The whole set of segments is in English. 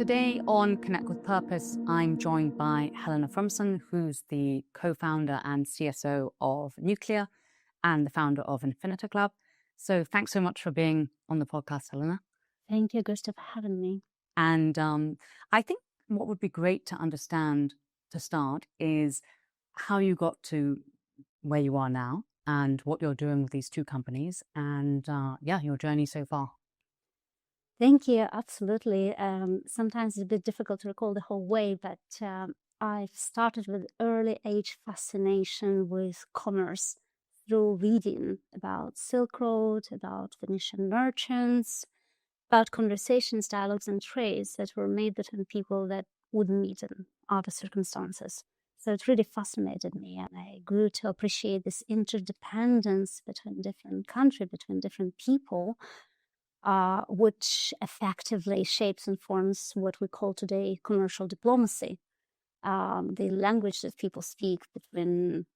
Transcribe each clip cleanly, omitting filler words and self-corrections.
Today on Connect with Purpose, I'm joined by Helena Frumson, who's the co-founder and CSO of NeoClear and the founder of Infinita Club. So thanks so much for being on the podcast, Helena. Thank you, Gustav, for having me. And I think what would be great to understand to start is how you got to where you are now and what you're doing with these two companies and your journey so far. Thank you. Absolutely. Sometimes it's a bit difficult to recall the whole way, but I've started with early age fascination with commerce through reading about Silk Road, about Venetian merchants, about conversations, dialogues, and trades that were made between people that wouldn't meet in other circumstances. So it really fascinated me, and I grew to appreciate this interdependence between different countries, between different people, which effectively shapes and forms what we call today commercial diplomacy, the language that people speak between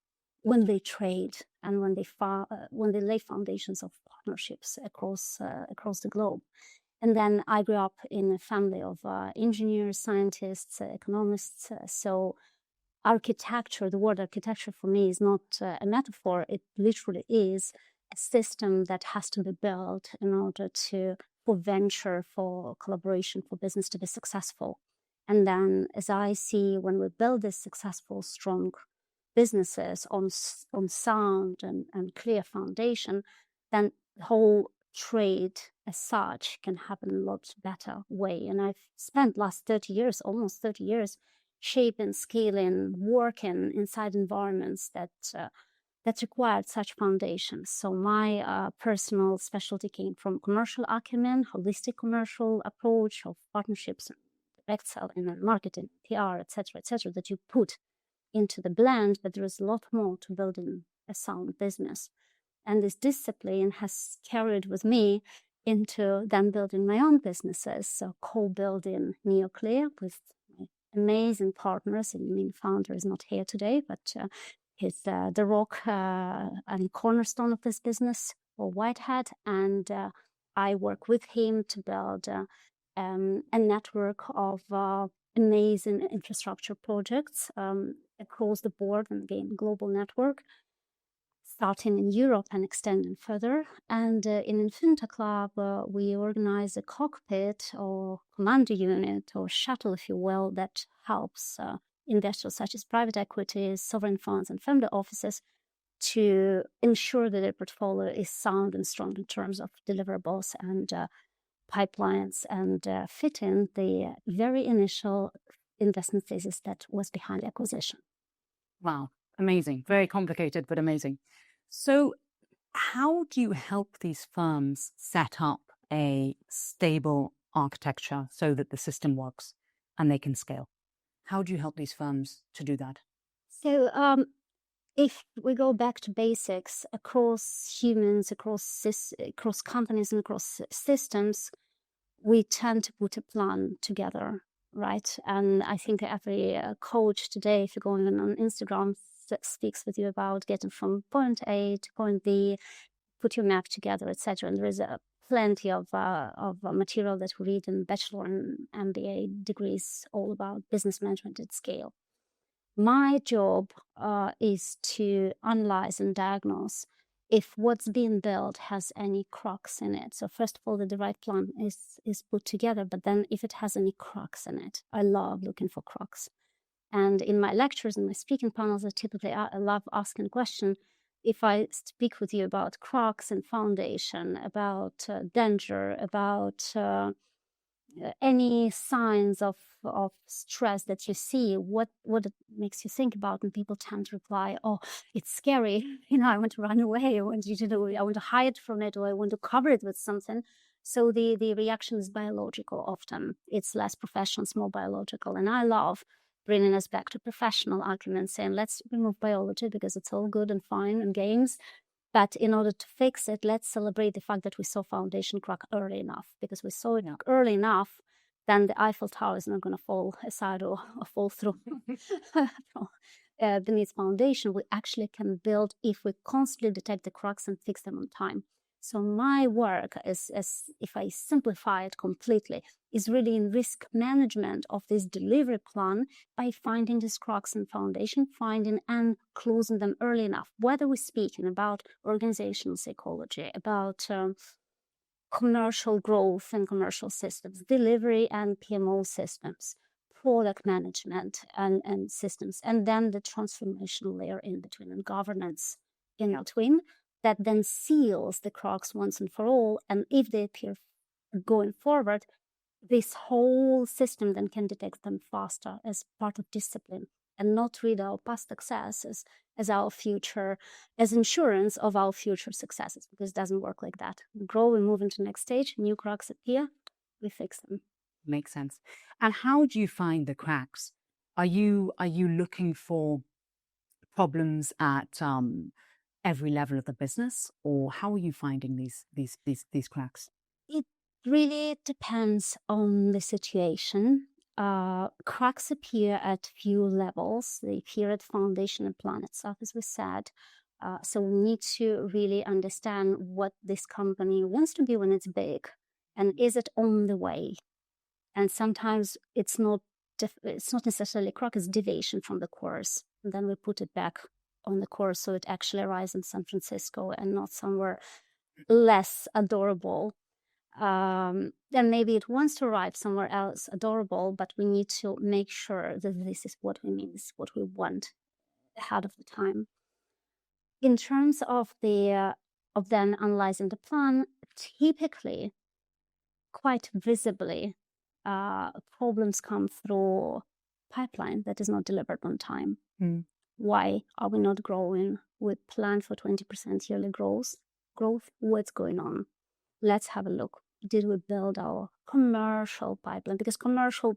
when they trade and when they lay foundations of partnerships across the globe. And then I grew up in a family of engineers, scientists, economists. So architecture, the word architecture for me is not a metaphor. It literally is a system that has to be built in order for venture, for collaboration, for business to be successful. And then as I see, when we build this successful, strong businesses on sound and clear foundation, then the whole trade as such can happen in a lot better way. And I've spent last 30 years, almost 30 years, shaping, scaling, working inside environments that required such foundations. So my personal specialty came from commercial acumen, holistic commercial approach of partnerships, direct selling and marketing, PR, etc., that you put into the blend, but there is a lot more to building a sound business. And this discipline has carried with me into then building my own businesses. So co-building NeoClear with my amazing partners. And the main founder is not here today, but he's the rock and cornerstone of this business, or Whitehead. And I work with him to build a network of amazing infrastructure projects across the board, and again, global network, starting in Europe and extending further. And in Infinita Club, we organize a cockpit or commander unit or shuttle, if you will, that helps investors such as private equities, sovereign funds, and family offices to ensure that their portfolio is sound and strong in terms of deliverables and pipelines, and fitting the very initial investment thesis that was behind the acquisition. Wow, amazing. Very complicated, but amazing. So how do you help these firms set up a stable architecture so that the system works and they can scale? How do you help these firms to do that? So if we go back to basics, across humans, across companies and across systems, we tend to put a plan together, right? And I think every coach today, if you're going on Instagram, speaks with you about getting from point A to point B, put your map together, etc. And there is plenty of material that we read in bachelor and MBA degrees all about business management at scale. My job is to analyze and diagnose if what's being built has any cracks in it. So first of all, that the right plan is put together, but then if it has any cracks in it, I love looking for cracks. And in my lectures and my speaking panels, I love asking a question. If I speak with you about cracks and foundation, about danger, about any signs of stress that you see, what it makes you think about? And people tend to reply, "Oh, it's scary. I want to run away. I want to hide from it, or I want to cover it with something." So the reaction is biological. Often it's less professional, it's more biological. And I love bringing us back to professional arguments, saying, let's remove biology because it's all good and fine and games. But in order to fix it, let's celebrate the fact that we saw foundation crack early enough, because we saw it early enough, then the Eiffel Tower is not going to fall aside or fall through beneath foundation. We actually can build if we constantly detect the cracks and fix them on time. So my work is, as if I simplify it completely, is really in risk management of this delivery plan by finding these cracks in foundation, finding and closing them early enough. Whether we're speaking about organizational psychology, about commercial growth and commercial systems, delivery and PMO systems, product management and systems, and then the transformational layer in between and governance in between that then seals the cracks once and for all. And if they appear going forward, this whole system then can detect them faster as part of discipline and not read our past successes as our future, as insurance of our future successes, because it doesn't work like that. We grow, we move into the next stage, new cracks appear, we fix them. Makes sense. And how do you find the cracks? Are you looking for problems at every level of the business, or how are you finding these cracks? It really depends on the situation. Cracks appear at few levels. They appear at foundation and plan itself, as we said. So we need to really understand what this company wants to be when it's big, and is it on the way? And sometimes it's not necessarily crack; it's deviation from the course. And then we put it back on the course so it actually arrives in San Francisco and not somewhere less adorable. Then maybe it wants to arrive somewhere else adorable, but we need to make sure that this is what we mean, this is what we want ahead of the time. In terms of of then analyzing the plan, typically, quite visibly, problems come through pipeline that is not delivered on time. Why are we not growing? We plan for 20% yearly growth. What's going on? Let's have a look. Did we build our commercial pipeline? Because commercial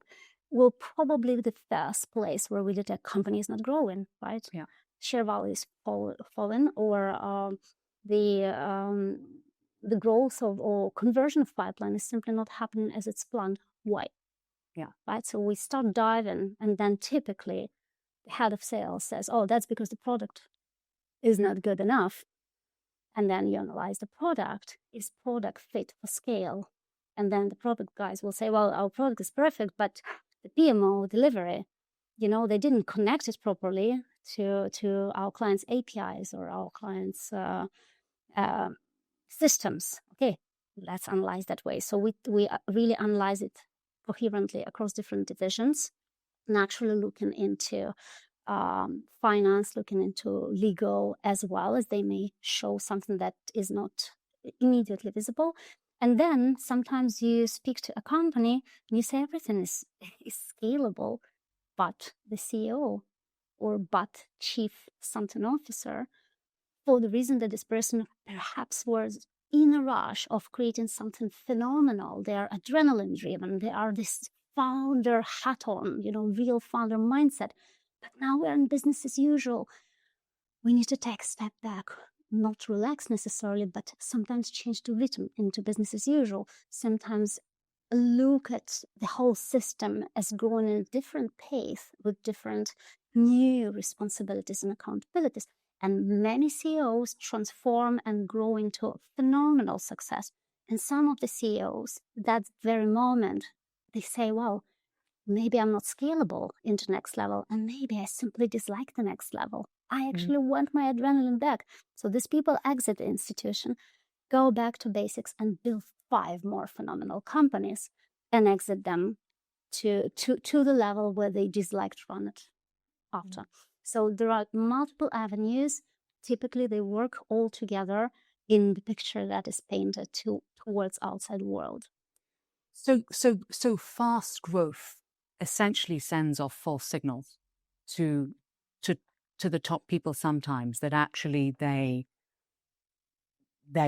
will probably be the first place where we detect company is not growing, right? Yeah. Share value is fallen, or the growth of or conversion of pipeline is simply not happening as it's planned. Why? Yeah. Right. So we start diving, and then typically the head of sales says, "Oh, that's because the product is not good enough." And then you analyze the product. Is product fit for scale? And then the product guys will say, well, our product is perfect, but the PMO delivery, they didn't connect it properly to our clients' APIs or our clients' systems. Okay, let's analyze that way. So we really analyze it coherently across different divisions, naturally looking into finance, looking into legal, as well as they may show something that is not immediately visible. And then sometimes you speak to a company and you say everything is scalable, but the CEO or but chief something officer, for the reason that this person perhaps was in a rush of creating something phenomenal, they are adrenaline driven, they are this founder hat on, real founder mindset. But now we're in business as usual. We need to take a step back, not relax necessarily, but sometimes change the rhythm into business as usual. Sometimes look at the whole system as growing at a different pace with different new responsibilities and accountabilities. And many CEOs transform and grow into phenomenal success. And some of the CEOs, that very moment, they say, well, maybe I'm not scalable into next level, and maybe I simply dislike the next level. I actually want my adrenaline back. So these people exit the institution, go back to basics, and build 5 more phenomenal companies, and exit them to the level where they disliked run it after. So there are multiple avenues. Typically, they work all together in the picture that is painted towards outside world. So fast growth essentially sends off false signals to the top people sometimes, that actually they're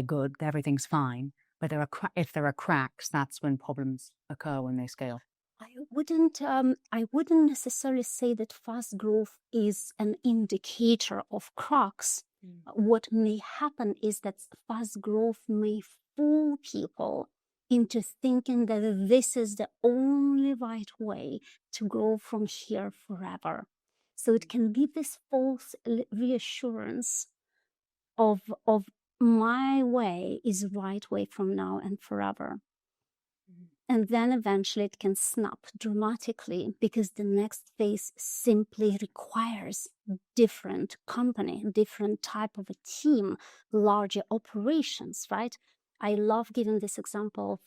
good, everything's fine, but if there are cracks, that's when problems occur when they scale. I wouldn't necessarily say that fast growth is an indicator of cracks. What may happen is that fast growth may fool people into thinking that this is the only right way to grow from here forever. So it can be this false reassurance of my way is the right way from now and forever. And then eventually it can snap dramatically because the next phase simply requires different company, different type of a team, larger operations, right? I love giving this example of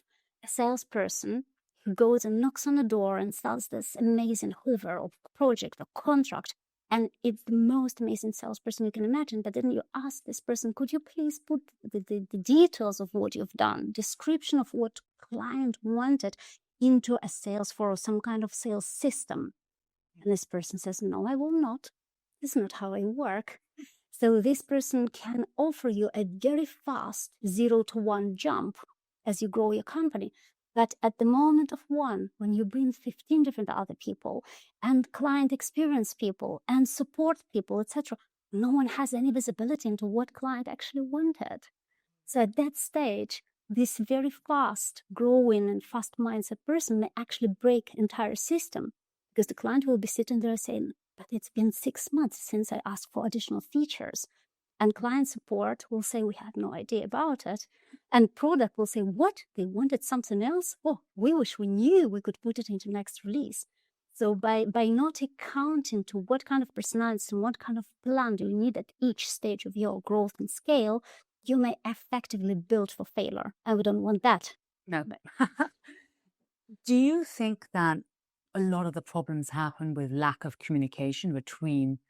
a salesperson who goes and knocks on the door and sells this amazing hoover or project or contract. And it's the most amazing salesperson you can imagine. But then you ask this person, could you please put the details of what you've done, description of what client wanted into a Salesforce or some kind of sales system? And this person says, no, I will not. This is not how I work. So this person can offer you a very fast 0 to 1 jump as you grow your company. But at the moment of one, when you bring 15 different other people and client experience people and support people, etc., no one has any visibility into what client actually wanted. So at that stage, this very fast growing and fast mindset person may actually break entire system, because the client will be sitting there saying, but it's been 6 months since I asked for additional features. And client support will say, we had no idea about it. And product will say, what? They wanted something else? Oh, we wish we knew we could put it into next release. So by not accounting to what kind of personality and what kind of plan do you need at each stage of your growth and scale, you may effectively build for failure. And we don't want that. No. Do you think that a lot of the problems happen with lack of communication between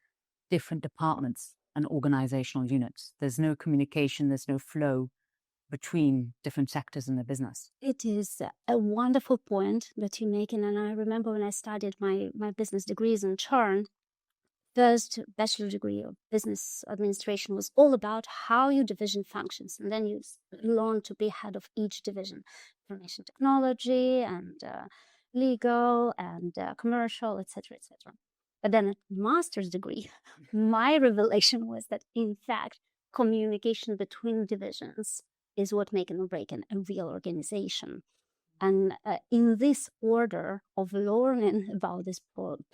different departments and organizational units? There's no communication, there's no flow between different sectors in the business. It is a wonderful point that you're making. And I remember when I studied my business degrees in Churn, first bachelor degree of business administration was all about how your division functions. And then you learn to be head of each division, information technology and legal and commercial, etc., etc. But then at master's degree, my revelation was that, in fact, communication between divisions is what makes or break a real organization. And in this order of learning about these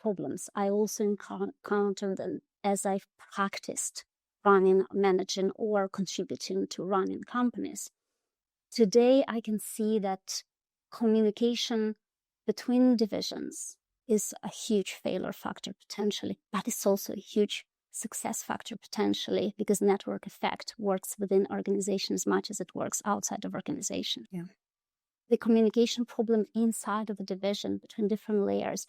problems, I also encountered them as I've practiced running, managing, or contributing to running companies. Today, I can see that communication between divisions is a huge failure factor potentially, but it's also a huge success factor potentially, because network effect works within organization as much as it works outside of organization. Yeah. The communication problem inside of a division between different layers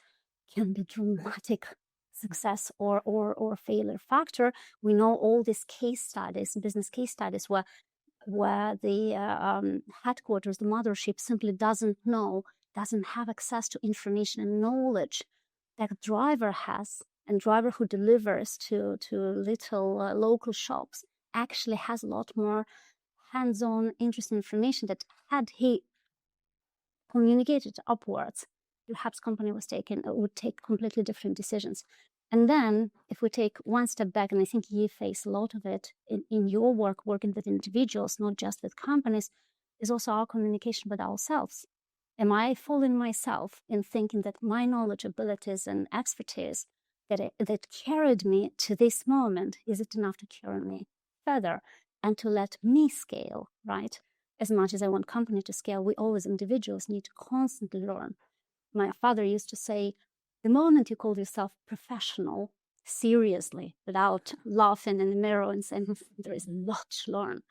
can be dramatic success or failure factor. We know all these case studies, business case studies, where the headquarters, the mothership, simply doesn't have access to information and knowledge that a driver has, and driver who delivers to little local shops actually has a lot more hands-on interesting information that had he communicated upwards, perhaps company would take completely different decisions. And then if we take one step back, and I think you face a lot of it in your work, working with individuals, not just with companies, is also our communication with ourselves. Am I fooling myself in thinking that my knowledge, abilities, and expertise that carried me to this moment, is it enough to carry me further and to let me scale, right? As much as I want company to scale, we all as individuals need to constantly learn. My father used to say, the moment you call yourself professional, seriously, without laughing in the mirror and saying, there is a lot to learn.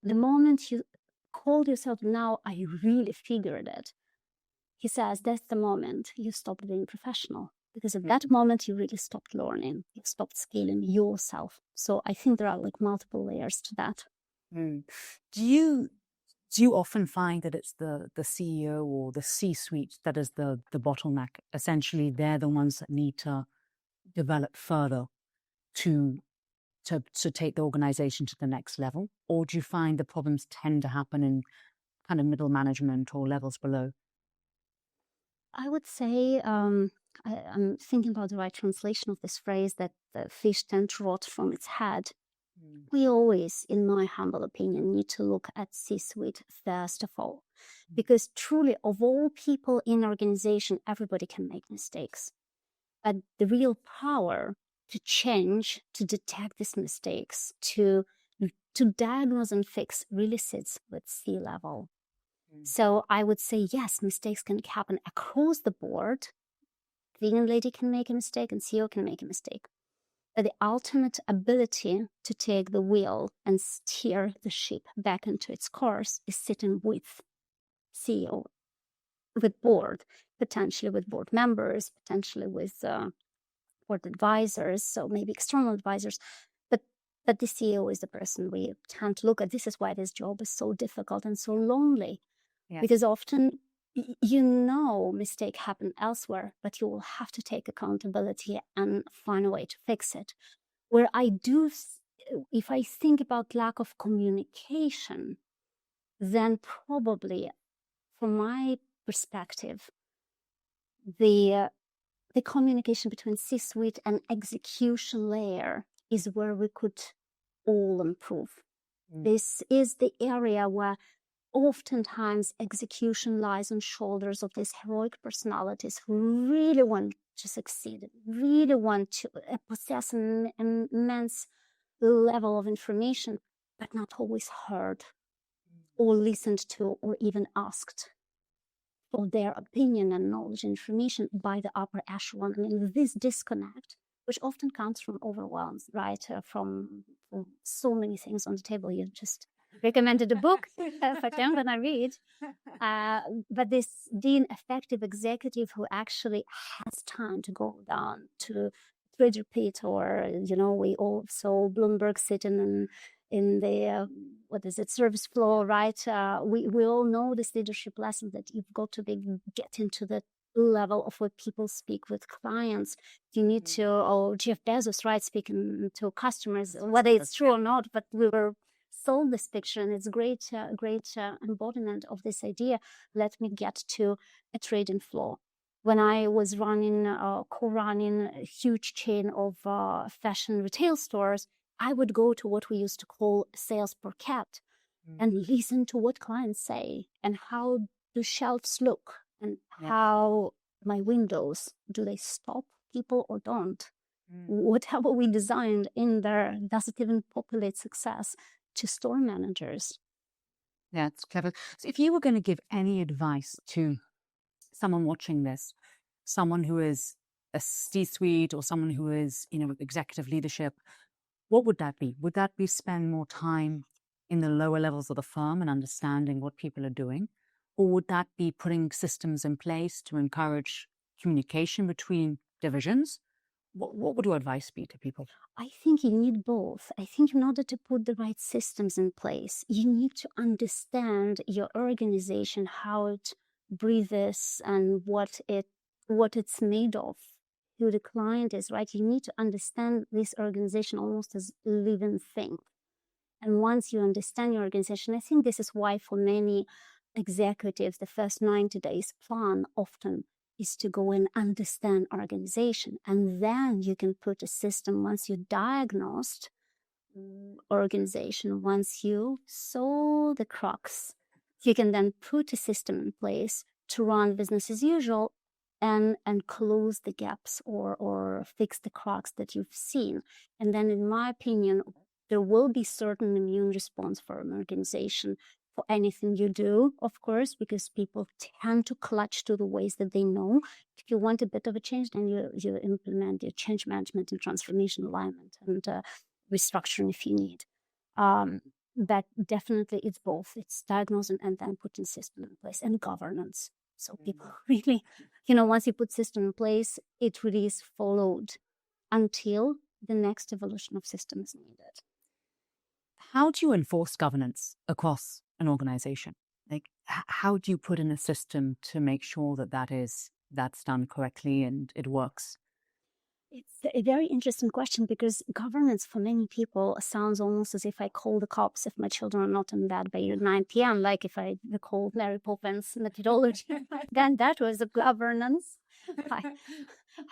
The moment you call yourself, now I really figured it, he says, that's the moment you stop being professional. Because at that moment, you really stopped learning. You stopped scaling yourself. So I think there are like multiple layers to that. Mm. Do you often find that it's the CEO or the C-suite that is the bottleneck? Essentially, they're the ones that need to develop further to take the organization to the next level? Or do you find the problems tend to happen in kind of middle management or levels below? I would say I'm thinking about the right translation of this phrase, that the fish tend to rot from its head. We always, in my humble opinion, need to look at C-suite first of all, because truly, of all people in organization, everybody can make mistakes. But the real power to change, to detect these mistakes, to to diagnose and fix really sits with C-level. So I would say, yes, mistakes can happen across the board. Cleaning lady can make a mistake and CEO can make a mistake. But the ultimate ability to take the wheel and steer the ship back into its course is sitting with CEO, with board, potentially with board members, potentially with board advisors, so maybe external advisors. But the CEO is the person we tend to look at. This is why this job is so difficult and so lonely. Yes. Because often, mistake happened elsewhere, but you will have to take accountability and find a way to fix it. Where if I think about lack of communication, then probably, from my perspective, the communication between C-suite and execution layer is where we could all improve. This is the area where oftentimes execution lies on shoulders of these heroic personalities who really want to succeed, really want to possess an immense level of information, but not always heard or listened to or even asked for their opinion and knowledge and information by the upper echelon. I mean, this disconnect, which often comes from overwhelms, right? From so many things on the table. You just recommended a book for them when I read. But this effective executive who actually has time to go down to Trader Pete, or, we all saw Bloomberg sitting in the service floor, right? We all know this leadership lesson that you've got to get into the level of what people speak with clients. You need to, or Jeff Bezos, right, speaking to customers, whether it's true or not, but we were sold this picture, and it's great embodiment of this idea. Let me get to a trading floor. When I was co-running a huge chain of fashion retail stores, I would go to what we used to call sales per cat and listen to what clients say and how do shelves look and how my windows, do they stop people or don't? Whatever we designed in there, does it even populate success to store managers? Yeah, it's clever. So if you were going to give any advice to someone watching this, someone who is a C-suite or someone who is, executive leadership, what would that be? Would that be spend more time in the lower levels of the firm and understanding what people are doing? Or would that be putting systems in place to encourage communication between divisions? What would your advice be to people? I think you need both. I think in order to put the right systems in place, you need to understand your organization, how it breathes and what it's made of, who the client is, right? You need to understand this organization almost as a living thing. And once you understand your organization, I think this is why for many executives, the first 90 days plan often is to go and understand organization. And then you can put a system once you diagnosed organization, once you saw the crux, you can then put a system in place to run business as usual and close the gaps or fix the crux that you've seen. And then, in my opinion, there will be certain immune response for an organization for anything you do, of course, because people tend to clutch to the ways that they know. If you want a bit of a change, then you implement your change management and transformation alignment and restructuring if you need. But definitely it's both. It's diagnosing and then putting system in place and governance. So people really, once you put system in place, it really is followed until the next evolution of system is needed. How do you enforce governance across an organization? Like, how do you put in a system to make sure that that's done correctly and it works? It's a very interesting question because governance for many people sounds almost as if I call the cops if my children are not in bed by 9 p.m., like if I recall Mary Poppins methodology. Then that was a governance.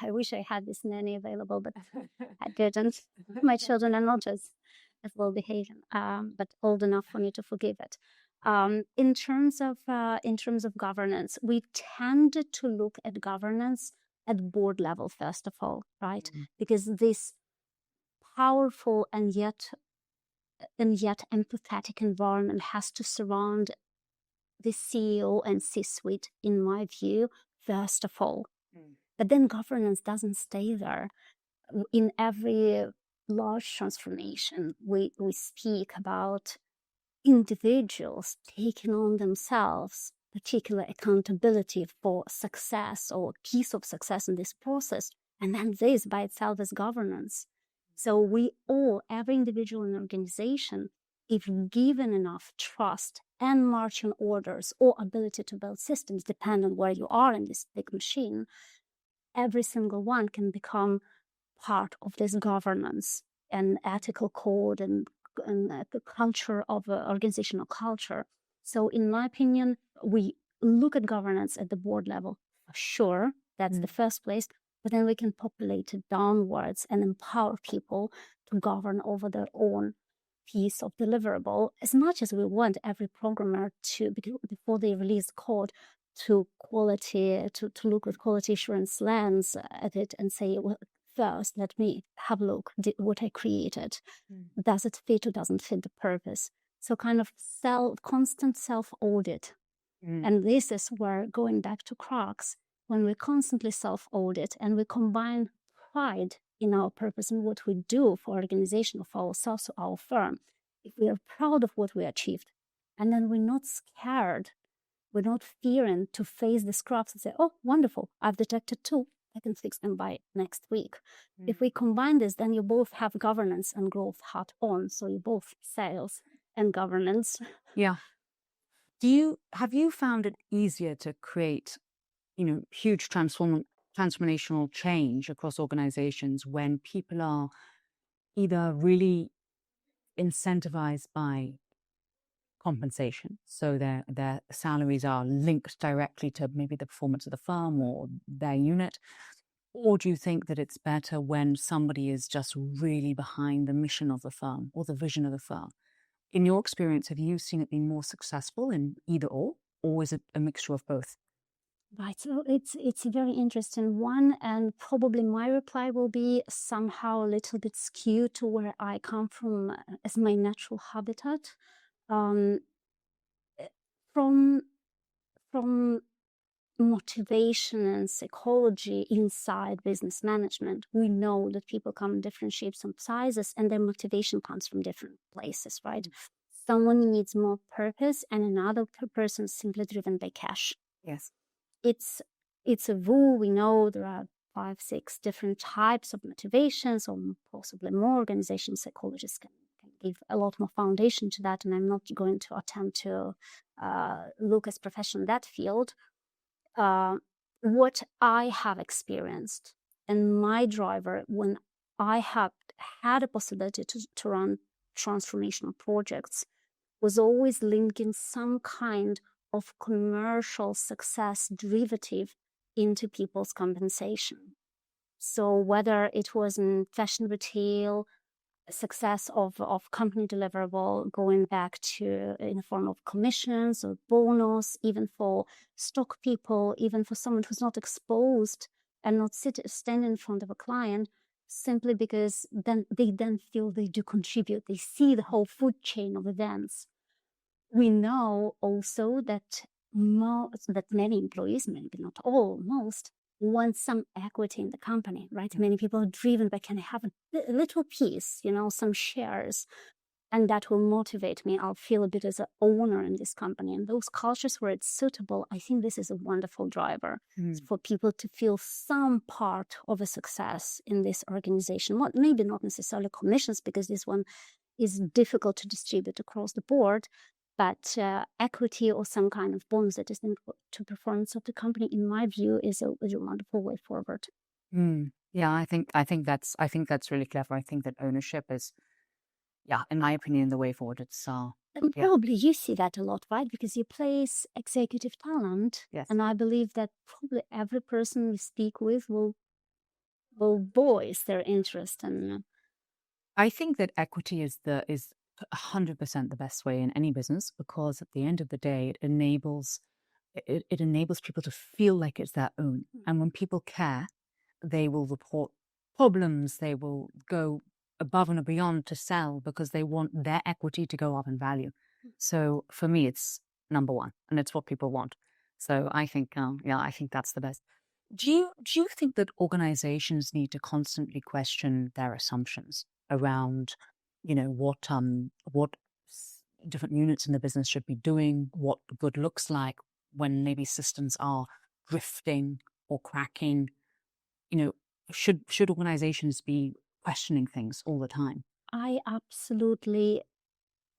I wish I had this nanny available, but I didn't. My children are not as well behaved, but old enough for me to forgive it. In terms of governance, we tended to look at governance at board level, first of all, right? Because this powerful and yet and yet empathetic environment has to surround the CEO and C-suite, in my view, first of all. But then governance doesn't stay there. In every large transformation, we speak about individuals taking on themselves particular accountability for success or piece of success in this process. And then this by itself is governance. So we all, every individual in an organization, if given enough trust and marching orders or ability to build systems, depending on where you are in this big machine, every single one can become part of this governance and ethical code and the culture of organizational culture. So in my opinion, we look at governance at the board level. Sure, that's the first place, but then we can populate it downwards and empower people to govern over their own piece of deliverable, as much as we want every programmer to, before they release code, to look with quality assurance lens at it and say, well, first, let me have a look what I created. Does it fit or doesn't fit the purpose? So kind of constant self-audit. And this is where, going back to Crocs, when we constantly self-audit and we combine pride in our purpose and what we do for organization, for ourselves, or our firm, if we are proud of what we achieved, and then we're not scared, we're not fearing to face the scraps and say, oh, wonderful, I've detected two, I can fix them by next week. If we combine this, then you both have governance and growth hat on. So you both sales and governance. Yeah. Have you found it easier to create, huge transformational change across organizations when people are either really incentivized by compensation, so their salaries are linked directly to maybe the performance of the firm or their unit? Or do you think that it's better when somebody is just really behind the mission of the firm or the vision of the firm? In your experience, have you seen it be more successful in either or is it a mixture of both? Right, so it's a very interesting one, and probably my reply will be somehow a little bit skewed to where I come from as my natural habitat. From motivation and psychology inside business management, we know that people come in different shapes and sizes, and their motivation comes from different places, right? Someone needs more purpose, and another person is simply driven by cash. Yes. It's a rule. We know there are 5-6 different types of motivations, or possibly more. Organization psychologists can give a lot more foundation to that, and I'm not going to attempt to look as professional in that field. What I have experienced and my driver when I have had a possibility to run transformational projects was always linking some kind of commercial success derivative into people's compensation. So whether it was in fashion retail, success of company deliverable going back to in the form of commissions or bonus, even for stock people, even for someone who's not exposed and not stand in front of a client, simply because then they feel they do contribute. They see the whole food chain of events. We know also that many employees, maybe not all, most, want some equity in the company, right? Many people are driven by, can I have a little piece, some shares, and that will motivate me. I'll feel a bit as an owner in this company. And those cultures where it's suitable, I think this is a wonderful driver for people to feel some part of a success in this organization. Well, maybe not necessarily commissions, because this one is difficult to distribute across the board, but equity or some kind of bonus that is linked to performance of the company, in my view, is a wonderful way forward. Yeah, I think that's really clever. I think that ownership is, in my opinion, the way forward. It's and probably you see that a lot, right? Because you place executive talent, yes, and I believe that probably every person we speak with will voice their interest. And I think that equity is 100% the best way in any business, because at the end of the day, it enables people to feel like it's their own. And when people care, they will report problems. They will go above and beyond to sell because they want their equity to go up in value. So for me, it's number one, and it's what people want. So I think, I think that's the best. Do you think that organizations need to constantly question their assumptions around, what different units in the business should be doing, what good looks like when maybe systems are drifting or cracking? Should organizations be questioning things all the time? I absolutely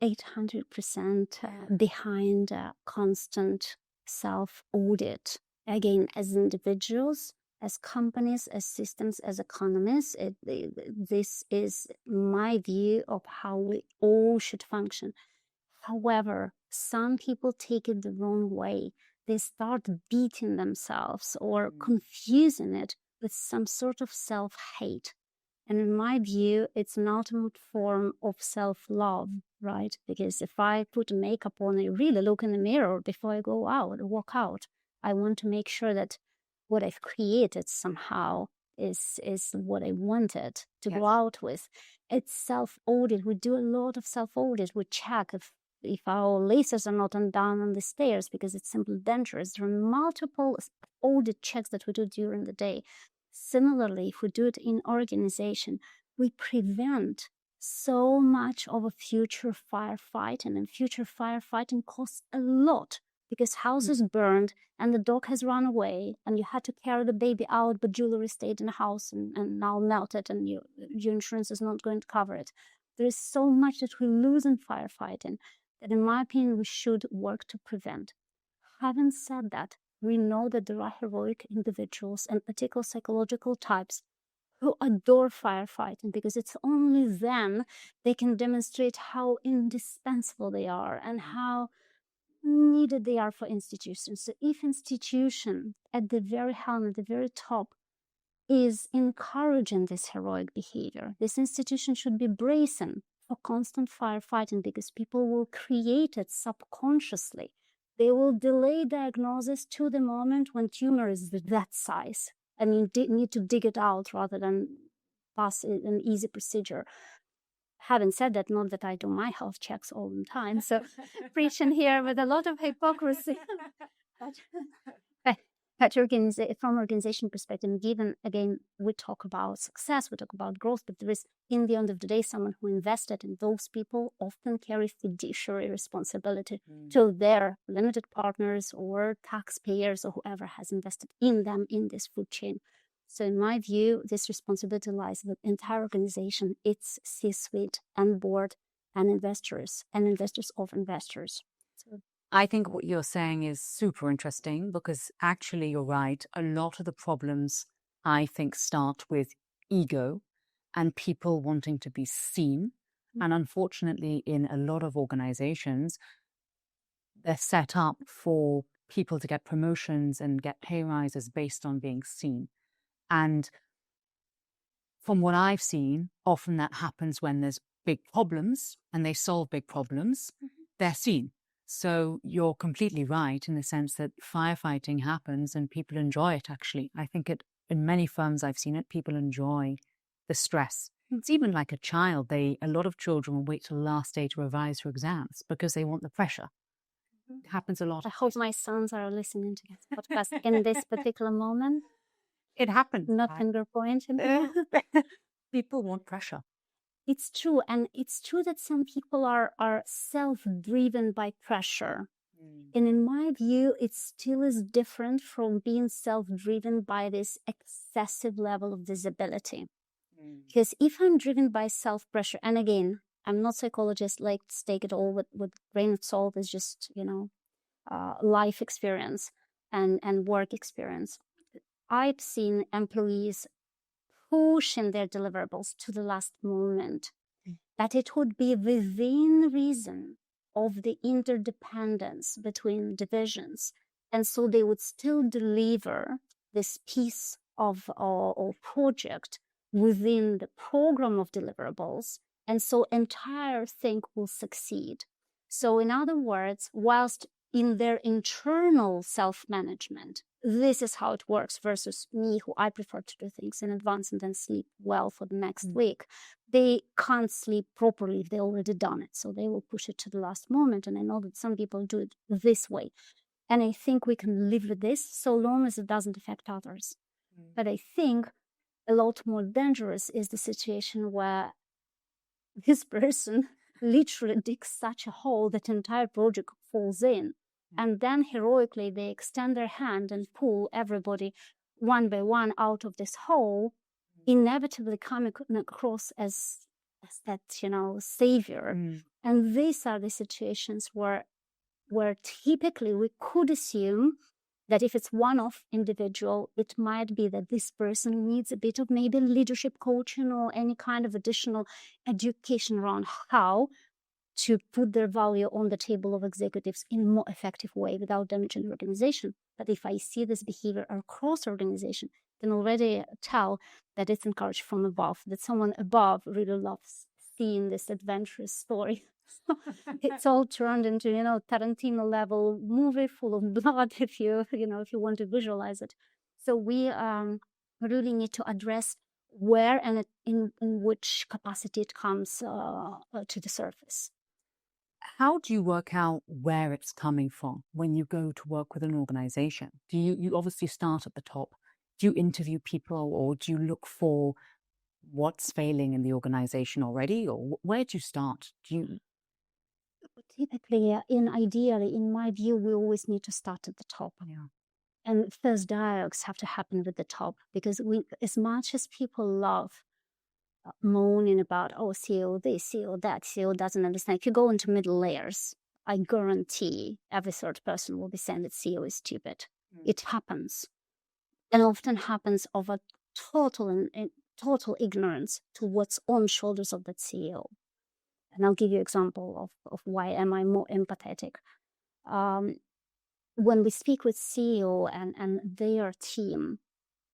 800% behind constant self-audit. Again, as individuals, as companies, as systems, as economies, this is my view of how we all should function. However, some people take it the wrong way. They start beating themselves or confusing it with some sort of self-hate. And in my view, it's an ultimate form of self-love, right? Because if I put makeup on, I really look in the mirror before I go out or walk out. I want to make sure that what I've created somehow is what I wanted to go out with. It's self-audit. We do a lot of self-audit. We check if our laces are not undone on the stairs because it's simply dangerous. There are multiple audit checks that we do during the day. Similarly, if we do it in organization, we prevent so much of a future firefighting, and future firefighting costs a lot because house is burned and the dog has run away and you had to carry the baby out, but jewelry stayed in the house and now melted and your insurance is not going to cover it. There is so much that we lose in firefighting that, in my opinion, we should work to prevent. Having said that, we know that there are heroic individuals and particular psychological types who adore firefighting because it's only then they can demonstrate how indispensable they are and how needed they are for institutions. So if institution at the very helm, at the very top, is encouraging this heroic behavior, this institution should be bracing for constant firefighting because people will create it subconsciously. They will delay diagnosis to the moment when tumor is that size and you need to dig it out rather than pass an easy procedure. Having said that, not that I do my health checks all the time, so preaching here with a lot of hypocrisy. But from organization perspective, given, again, we talk about success, we talk about growth, but there is, in the end of the day, someone who invested in those people often carry fiduciary responsibility to their limited partners or taxpayers or whoever has invested in them in this food chain. So in my view, this responsibility lies with the entire organization, its C-suite and board and investors of investors. So I think what you're saying is super interesting because actually you're right. A lot of the problems, I think, start with ego and people wanting to be seen. And unfortunately, in a lot of organizations, they're set up for people to get promotions and get pay rises based on being seen. And from what I've seen, often that happens when there's big problems and they solve big problems, they're seen. So you're completely right in the sense that firefighting happens and people enjoy it, actually. I think in many firms I've seen it, people enjoy the stress. It's even like a child. A lot of children will wait till the last day to revise for exams because they want the pressure. It happens a lot. I hope my sons are listening to this podcast in this particular moment. It happens. Not finger pointing. People want pressure. It's true. And it's true that some people are self-driven by pressure. And in my view, it still is different from being self-driven by this excessive level of visibility. Because if I'm driven by self-pressure, and again, I'm not a psychologist, let's take it all with grain of salt, is just, life experience and work experience. I've seen employees pushing their deliverables to the last moment, that it would be within reason of the interdependence between divisions. And so they would still deliver this piece of or project within the program of deliverables. And so entire thing will succeed. So in other words, whilst in their internal self-management, this is how it works versus me, who I prefer to do things in advance and then sleep well for the next week. they can't sleep properly if they already done it. So they will push it to the last moment. And I know that some people do it this way. And I think we can live with this so long as it doesn't affect others. But I think a lot more dangerous is the situation where this person literally digs such a hole that entire project falls in. And then heroically they extend their hand and pull everybody one by one out of this hole, inevitably coming across as that, savior. And these are the situations where typically we could assume that if it's one-off individual, it might be that this person needs a bit of maybe leadership coaching or any kind of additional education around how to put their value on the table of executives in a more effective way without damaging the organization. But if I see this behavior across organization, then already tell that it's encouraged from above, that someone above really loves seeing this adventurous story. It's all turned into, Tarantino level movie full of blood if you want to visualize it. So we really need to address where and in which capacity it comes to the surface. How do you work out where it's coming from when you go to work with an organization? Do you obviously start at the top? Do you interview people, or do you look for what's failing in the organization already, or where do you start? Typically, ideally, in my view, we always need to start at the top. Yeah. And first dialogues have to happen with the top, because as much as people love moaning about, CEO this, CEO that, CEO doesn't understand. If you go into middle layers, I guarantee every third person will be saying that CEO is stupid. It happens. And often happens of a total ignorance to what's on shoulders of that CEO. And I'll give you an example of why am I more empathetic. When we speak with CEO and their team,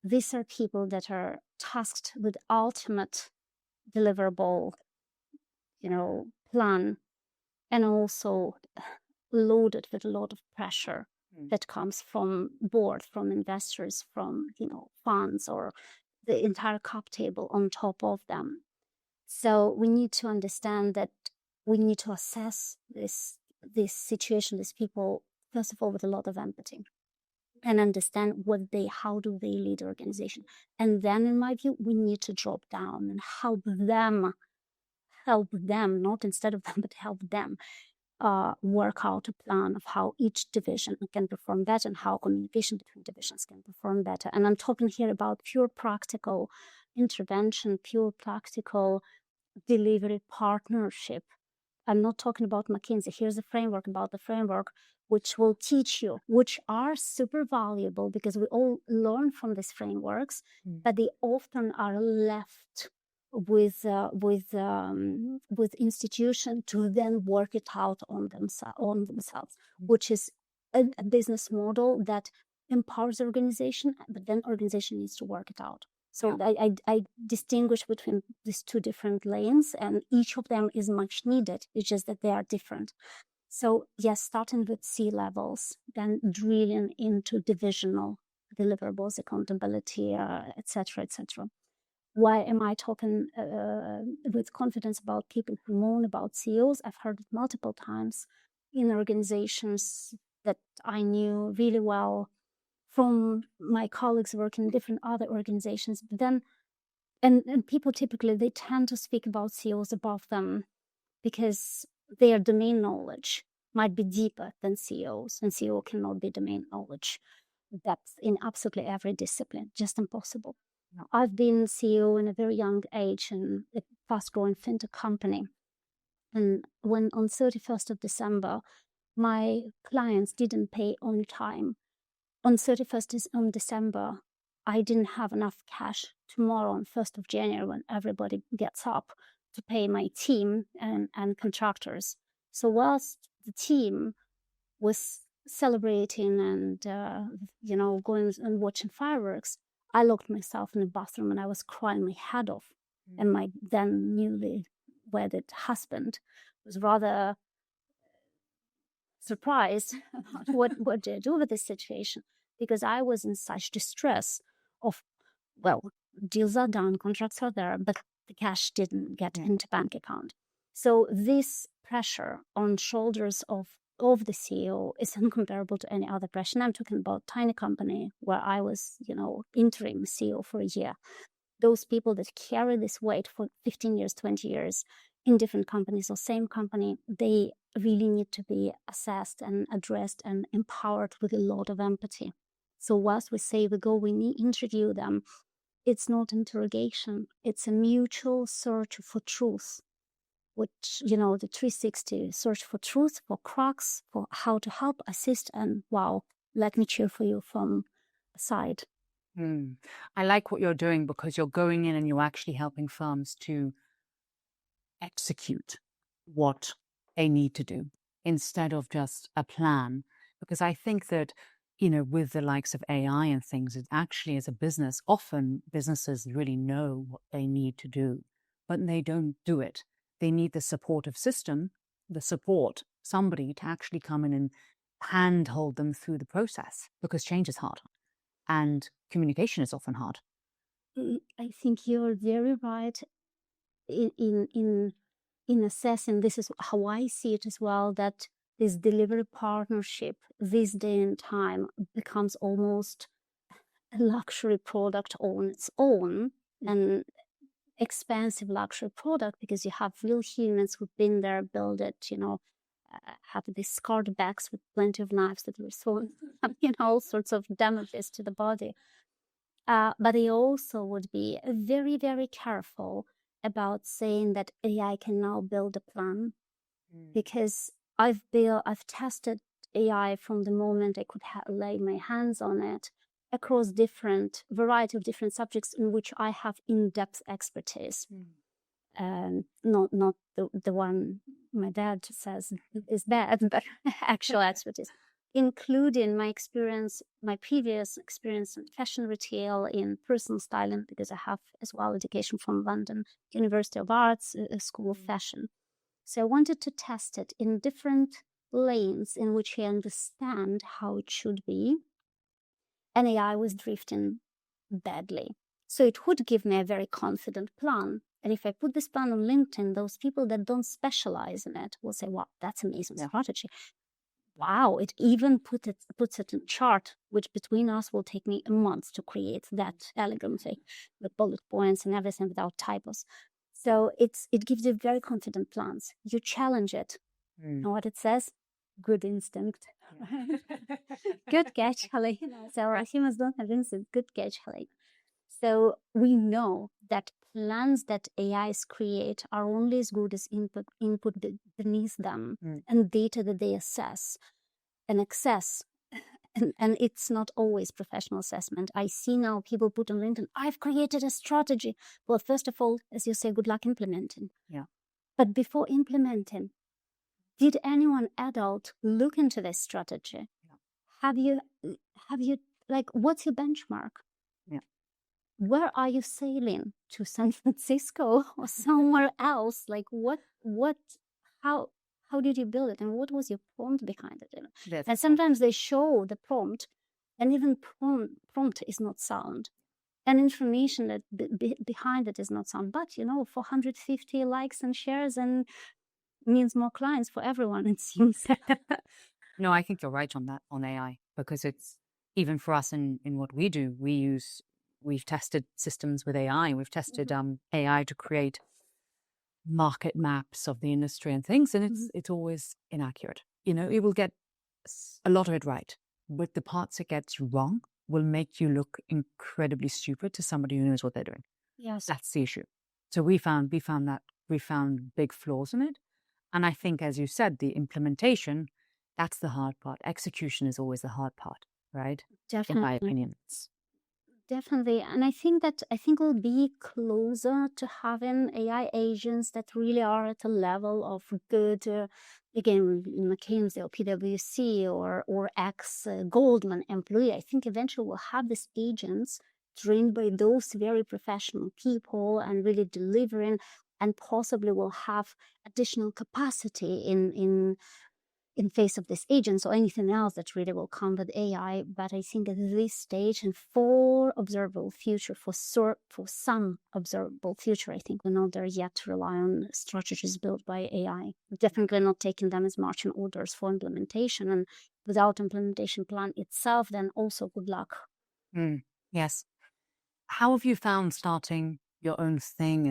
these are people that are tasked with ultimate deliverable, plan, and also loaded with a lot of pressure that comes from board, from investors, from, funds, or the entire cap table on top of them. So we need to understand that we need to assess this situation, these people, first of all, with a lot of empathy, and understand how do they lead the organization. And then, in my view, we need to drop down and help them, not instead of them, but help them work out a plan of how each division can perform better and how communication between divisions can perform better. And I'm talking here about pure practical intervention, pure practical delivery partnership. I'm not talking about McKinsey. Here's a framework about the framework, which will teach you, which are super valuable because we all learn from these frameworks, but they often are left with institution to then work it out on themselves, which is a business model that empowers the organization, but then organization needs to work it out. So I distinguish between these two different lanes, and each of them is much needed. It's just that they are different. So yes, starting with C-levels, then drilling into divisional deliverables, accountability, etc., etc. Why am I talking with confidence about people who moan about CEOs? I've heard it multiple times in organizations that I knew really well, from my colleagues working in different other organizations. But then, and people typically, they tend to speak about CEOs above them because their domain knowledge might be deeper than CEOs, and CEO cannot be domain knowledge depth in absolutely every discipline, just impossible. No. I've been CEO in a very young age in a fast-growing fintech company. And when on 31st of December, my clients didn't pay on time, on 31st of December, I didn't have enough cash tomorrow on 1st of January when everybody gets up to pay my team and contractors. So whilst the team was celebrating and, going and watching fireworks, I locked myself in the bathroom and I was crying my head off. And my then newly wedded husband was rather surprised what did I do with this situation, because I was in such distress of, well, deals are done, contracts are there, but the cash didn't get into bank account. So this pressure on shoulders of the CEO is incomparable to any other pressure. And I'm talking about tiny company where I was, interim CEO for a year. Those people that carry this weight for 15 years, 20 years in different companies or same company, they really need to be assessed and addressed and empowered with a lot of empathy. So whilst we say we interview them, it's not interrogation. It's a mutual search for truth, which, the 360 search for truth, for cracks, for how to help, assist, and wow, let me cheer for you from the side. I like what you're doing because you're going in and you're actually helping firms to execute what they need to do instead of just a plan. Because I think that, with the likes of AI and things, it actually, as a business, often businesses really know what they need to do, but they don't do it. They need the supportive system, somebody to actually come in and handhold them through the process, because change is hard and communication is often hard. I think you're very right in assessing. This is how I see it as well, that this delivery partnership this day and time becomes almost a luxury product on its own, and expensive luxury product, because you have real humans who've been there, build it, have these scarred backs with plenty of knives that were thrown, all sorts of damages to the body. But they also would be very, very careful about saying that AI can now build a plan, because I've tested AI from the moment I could lay my hands on it across variety of different subjects in which I have in-depth expertise. Not the one my dad says is bad, but actual expertise, including my previous experience in fashion retail, in personal styling, because I have as well education from London University of Arts, a school of fashion. So I wanted to test it in different lanes in which I understand how it should be. And AI was drifting badly. So it would give me a very confident plan. And if I put this plan on LinkedIn, those people that don't specialize in it will say, wow, that's amazing strategy. Wow, it even puts it in chart, which between us will take me a month to create that elegantly with bullet points and everything without typos. So it gives you very confident plans. You challenge it. You know what it says? Good instinct. Good catch, Helena. So our humans don't have instinct. Good catch, Helena. So we know that plans that AIs create are only as good as input beneath them and data that they assess and access. And it's not always professional assessment. I see now people put on LinkedIn, I've created a strategy. Well, first of all, as you say, good luck implementing. Yeah. But before implementing, did anyone adult look into this strategy? Yeah. Have you like, what's your benchmark? Yeah. Where are you sailing to? San Francisco or somewhere else? Like how did you build it, and what was your prompt behind it? And sometimes they show the prompt, and even prompt is not sound, and information that behind it is not sound. But 450 likes and shares and means more clients for everyone, it seems. No, I think you're right on that, on AI, because it's even for us in what we do. We've tested systems with AI. We've tested AI to create market maps of the industry and things, and it's always inaccurate. It will get a lot of it right, but the parts it gets wrong will make you look incredibly stupid to somebody who knows what they're doing. Yes, that's the issue. So we found big flaws in it, and I think, as you said, the implementation, that's the hard part. Execution is always the hard part, right? definitely. In my opinion. Definitely. And I think we'll be closer to having AI agents that really are at a level of good, again, McKinsey or PwC or ex-Goldman employee. I think eventually we'll have these agents trained by those very professional people and really delivering, and possibly will have additional capacity in in face of this agents or anything else that really will come with AI. But I think at this stage and for observable future, for some observable future, I think we're not there yet to rely on strategies built by AI. Definitely not taking them as marching orders for implementation. And without implementation plan itself, then also good luck. Yes. How have you found starting your own thing,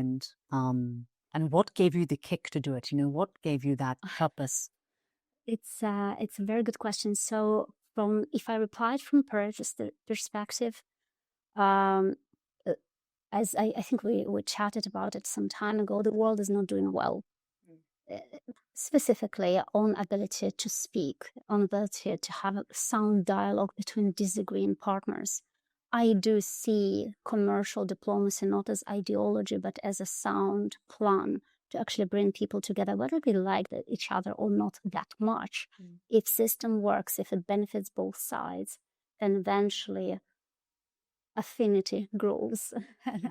and what gave you the kick to do it? You know, what gave you that purpose? It's a very good question. So if I replied from perspective, as I think we chatted about it some time ago, the world is not doing well. Specifically on ability to speak, on ability to have a sound dialogue between disagreeing partners. I do see commercial diplomacy not as ideology, but as a sound plan to actually bring people together, whether they like each other or not that much. If system works, if it benefits both sides, then eventually affinity grows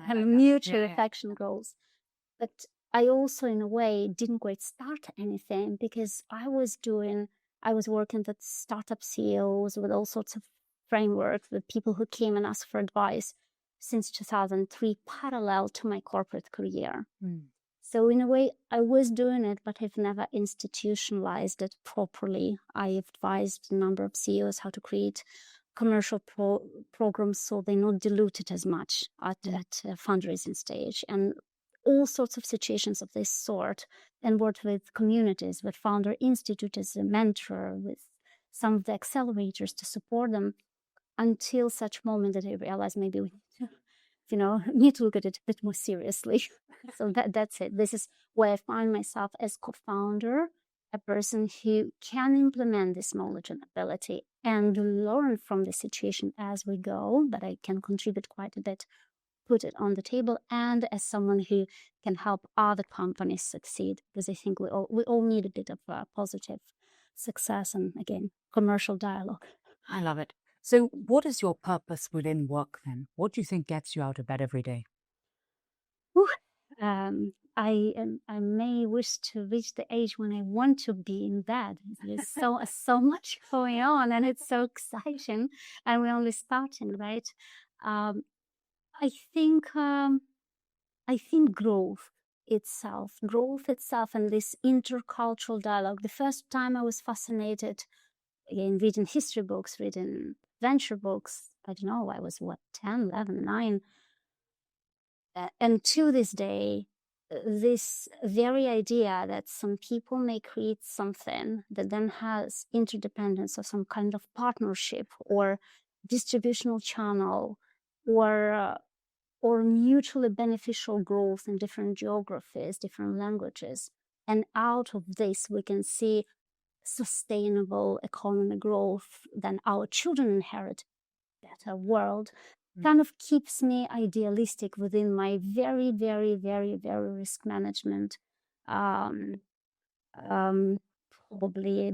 and mutual affection grows. But I also, in a way, didn't quite start anything because I was working with startup CEOs, with all sorts of frameworks, with people who came and asked for advice since 2003, parallel to my corporate career. So in a way, I was doing it, but I've never institutionalized it properly. I advised a number of CEOs how to create commercial programs so they're not diluted as much at fundraising stage, and all sorts of situations of this sort, and worked with communities, with Founder Institute as a mentor, with some of the accelerators to support them, until such moment that I realized maybe we need to look at it a bit more seriously. So that's it. This is where I find myself as co-founder, a person who can implement this knowledge and ability and learn from the situation as we go, but I can contribute quite a bit, put it on the table, and as someone who can help other companies succeed, because I think we all need a bit of positive success and, again, commercial dialogue. I love it. So what is your purpose within work then? What do you think gets you out of bed every day? I may wish to reach the age when I want to be in bed. There's so much going on, and it's so exciting, and we're only starting, right? I think growth itself, and this intercultural dialogue. The first time I was fascinated, again, reading history books, reading adventure books, I don't know, I was 10, 11, 9. And to this day, this very idea that some people may create something that then has interdependence or some kind of partnership or distributional channel or mutually beneficial growth in different geographies, different languages. And out of this, we can see sustainable economic growth, then our children inherit better world, kind of keeps me idealistic within my very, very, very, very risk management, probably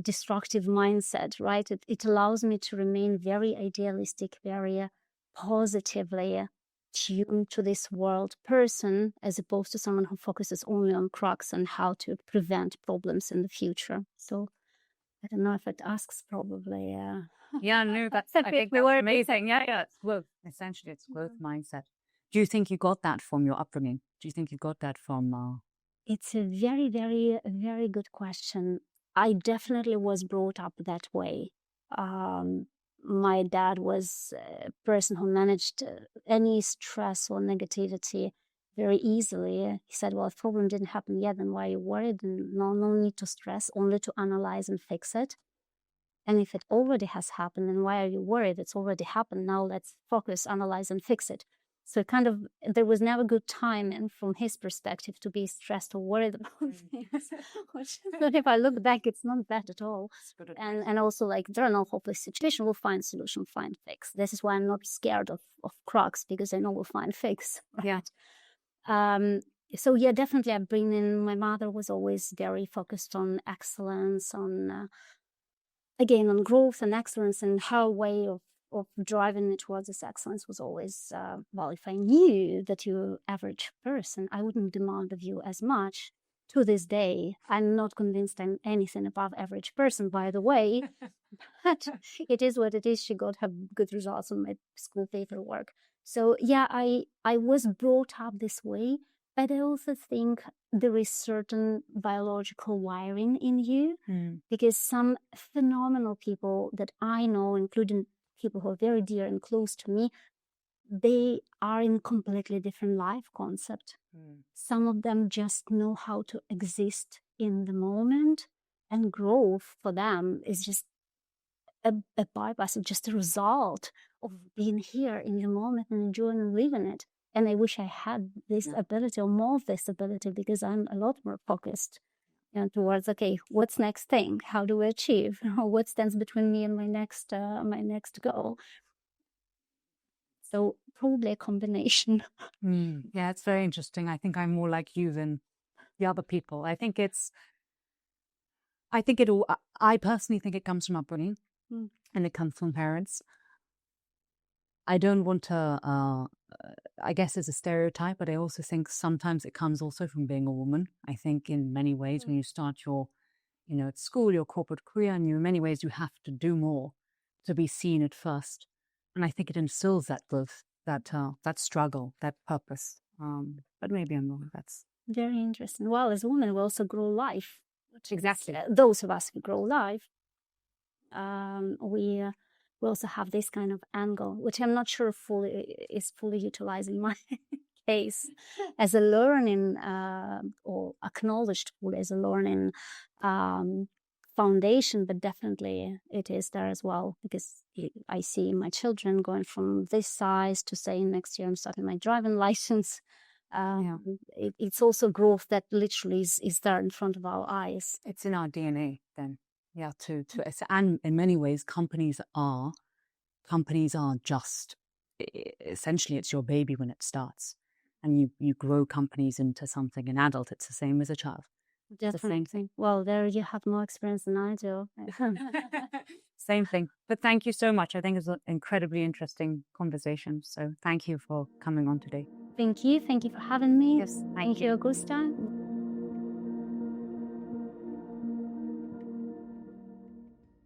destructive mindset, right? It allows me to remain very idealistic, very positively tuned to this world person, as opposed to someone who focuses only on crux and how to prevent problems in the future. So I don't know if it asks probably. Yeah, no, I think that's amazing. Yeah, it's growth. Essentially, it's growth mindset. Do you think you got that from your upbringing? Do you think you got that from? It's a very, very, very good question. I definitely was brought up that way. My dad was a person who managed any stress or negativity very easily. He said, well, if problem didn't happen yet, then why are you worried? And no need to stress, only to analyze and fix it. And if it already has happened, then why are you worried? It's already happened. Now let's focus, analyze, and fix it. So there was never a good time, and from his perspective, to be stressed or worried about things. But if I look back, it's not bad at all. And also, like, there are no hopeless situations. We'll find solution, find fix. This is why I'm not scared of crux, because I know we'll find fix. Right? Yeah. So yeah, definitely my mother was always very focused on excellence, on again, on growth and excellence, and her way of driving it towards this excellence was always, well, if I knew that you're average person, I wouldn't demand of you as much to this day, I'm not convinced I'm anything above average person, by the way, but it is what it is. She got her good results on my school paperwork. So yeah, I was brought up this way, but I also think there is certain biological wiring in you, because some phenomenal people that I know, including people who are very dear and close to me, they are in completely different life concept. Some of them just know how to exist in the moment, and growth for them is just a bypass, of just a result of being here in the moment and enjoying and living it. And I wish I had this ability, or more of this ability, because I'm a lot more focused, towards, okay, what's next thing? How do we achieve? What stands between me and my next goal? So probably a combination. Yeah, it's very interesting. I think I'm more like you than the other people. I personally think it comes from upbringing, and it comes from parents. I don't want to, I guess it's a stereotype, but I also think sometimes it comes also from being a woman. I think in many ways, when you start your, at school, your corporate career, and in many ways you have to do more to be seen at first. And I think it instills that growth, that struggle, that purpose. But maybe I'm wrong. That's very interesting. Well, as women, we also grow life. exactly. Those of us who grow life, we also have this kind of angle, which I'm not sure is fully utilized in my case as a learning, or acknowledged fully as a learning foundation, but definitely it is there as well, because I see my children going from this size to saying next year I'm starting my driving license. It's also growth that literally is there in front of our eyes. It's in our DNA then. Yeah, and in many ways, companies are just, essentially it's your baby when it starts, and you grow companies into something. An adult, it's the same as a child. Definitely. It's the same thing. Well, there you have more experience than I do. Same thing. But thank you so much. I think it's an incredibly interesting conversation. So thank you for coming on today. Thank you. Thank you for having me. Yes, Thank you, Augusta.